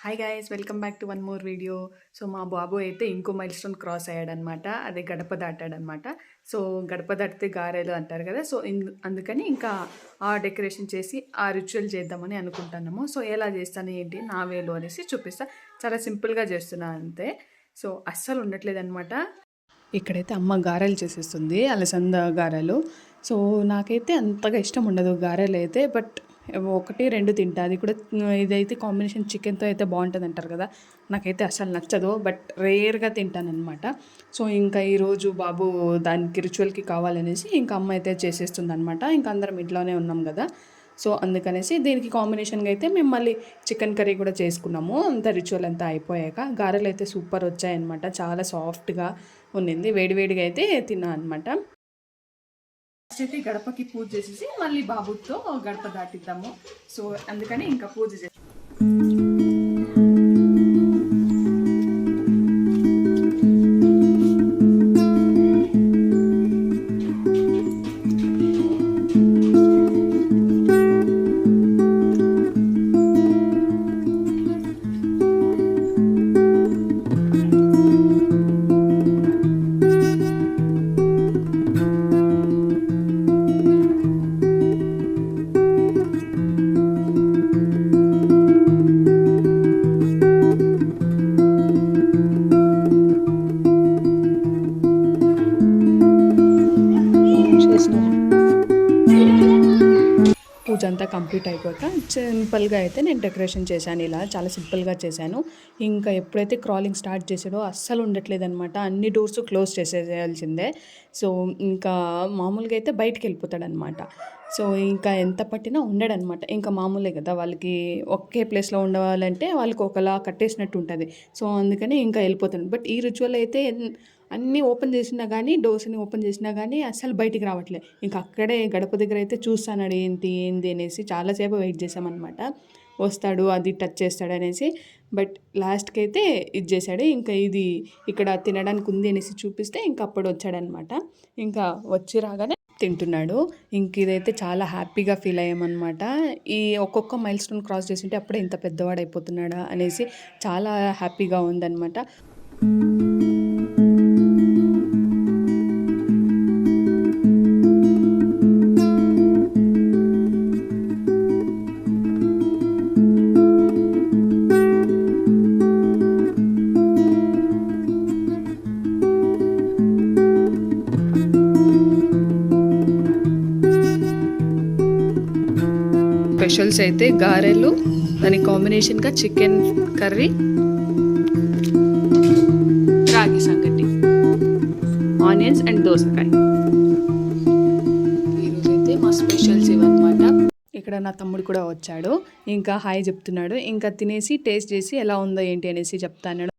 Hi guys, welcome back to one more video. So మా బాబు అయితే ఇంకో మైల్ స్టోన్ క్రాస్ అయ్యాడనమాట. అదే గడప దాటాడనమాట. సో గడప దాటితే గారెలు అంటారు కదా. సో అందుకని ఇంకా ఆ డెకరేషన్ చేసి ఆ రిచువల్ చేద్దామని అనుకుంటున్నాము. సో ఎలా చేస్తాను ఏంటి నా వేలు అనేసి చూపిస్తా. చాలా సింపుల్గా చేస్తున్నా అంతే. సో అస్సలు ఉండట్లేదు అనమాట. ఇక్కడైతే అమ్మ గారెలు చేసేస్తుంది, అలసంద గారెలు. సో నాకైతే అంతగా ఇష్టం ఉండదు గారెలు అయితే, బట్ ఒకటి రెండు తింటా. అది కూడా ఇదైతే కాంబినేషన్ చికెన్తో అయితే బాగుంటుంది అంటారు కదా. నాకైతే అసలు నచ్చదు, బట్ రేర్గా తింటాను అనమాట. సో ఇంకా ఈరోజు బాబు దానికి రిచువల్కి కావాలనేసి ఇంకా అమ్మ అయితే చేసేస్తుంది అనమాట. ఇంకా అందరం ఇంట్లోనే ఉన్నాం కదా. సో అందుకనేసి దీనికి కాంబినేషన్గా అయితే మేము మళ్ళీ చికెన్ కర్రీ కూడా చేసుకున్నాము. అంత రిచువల్ అంతా అయిపోయాక గారెలు అయితే సూపర్ వచ్చాయన్నమాట. చాలా సాఫ్ట్గా ఉన్నింది. వేడివేడిగా అయితే తిన్నా అనమాట. ఫస్ట్ అయితే గడపకి పూజ చేసేసి మళ్ళీ బాబుతో గడప దాటిద్దాము. సో అందుకని ఇంకా పూజ చేసి పూజ అంతా కంప్లీట్ అయిపోయాక సింపుల్గా అయితే నేను డెకరేషన్ చేశాను. ఇలా చాలా సింపుల్గా చేశాను. ఇంకా ఎప్పుడైతే క్రాలింగ్ స్టార్ట్ చేసాడో అస్సలు ఉండట్లేదు అనమాట. అన్ని డోర్స్ క్లోజ్ చేసేయాల్సిందే. సో ఇంకా మామూలుగా అయితే బయటికి వెళ్ళిపోతాడనమాట. సో ఇంకా ఎంత పట్టినా ఉండడనమాట. ఇంకా మామూలే కదా, వాళ్ళకి ఒకే ప్లేస్లో ఉండవాలంటే వాళ్ళకి ఒకలా కట్టేసినట్టు ఉంటుంది. సో అందుకని ఇంకా వెళ్ళిపోతాడు. బట్ ఈ రిచువల్ అయితే అన్నీ ఓపెన్ చేసినా కానీ, డోర్స్ని ఓపెన్ చేసినా కానీ అస్సలు బయటికి రావట్లేదు. ఇంకా అక్కడే గడప దగ్గర అయితే చూస్తాడు ఏంటి అనేసి చాలాసేపు వెయిట్ చేసామన్నమాట. వస్తాడు, అది టచ్ చేస్తాడు అనేసి. బట్ లాస్ట్కి అయితే ఇది చేశాడు. ఇంకా ఇది ఇక్కడ తినడానికి ఉంది అనేసి చూపిస్తే ఇంకా అప్పుడు వచ్చాడనమాట. ఇంకా వచ్చి రాగానే తింటున్నాడు. ఇంక ఇదైతే చాలా హ్యాపీగా ఫీల్ అయ్యామన్నమాట. ఈ ఒక్కొక్క మైల్ స్టోన్ క్రాస్ చేస్తుంటే అప్పుడే ఇంత పెద్దవాడు అయిపోతున్నాడా అనేసి చాలా హ్యాపీగా ఉందన్నమాట. స్పెషల్స్ అయితే గారెలు, దాని కాంబినేషన్గా చికెన్ కర్రీ, రాగి సంగటి, ఆనియన్స్ అండ్ దోసకాయ. ఈరోజైతే మా స్పెషల్స్ ఇవన్నమాట. ఇక్కడ నా తమ్ముడు కూడా వచ్చాడు. ఇంకా హాయ్ చెప్తున్నాడు. ఇంకా తినేసి టేస్ట్ చేసి ఎలా ఉందో ఏంటి అనేసి చెప్తాను.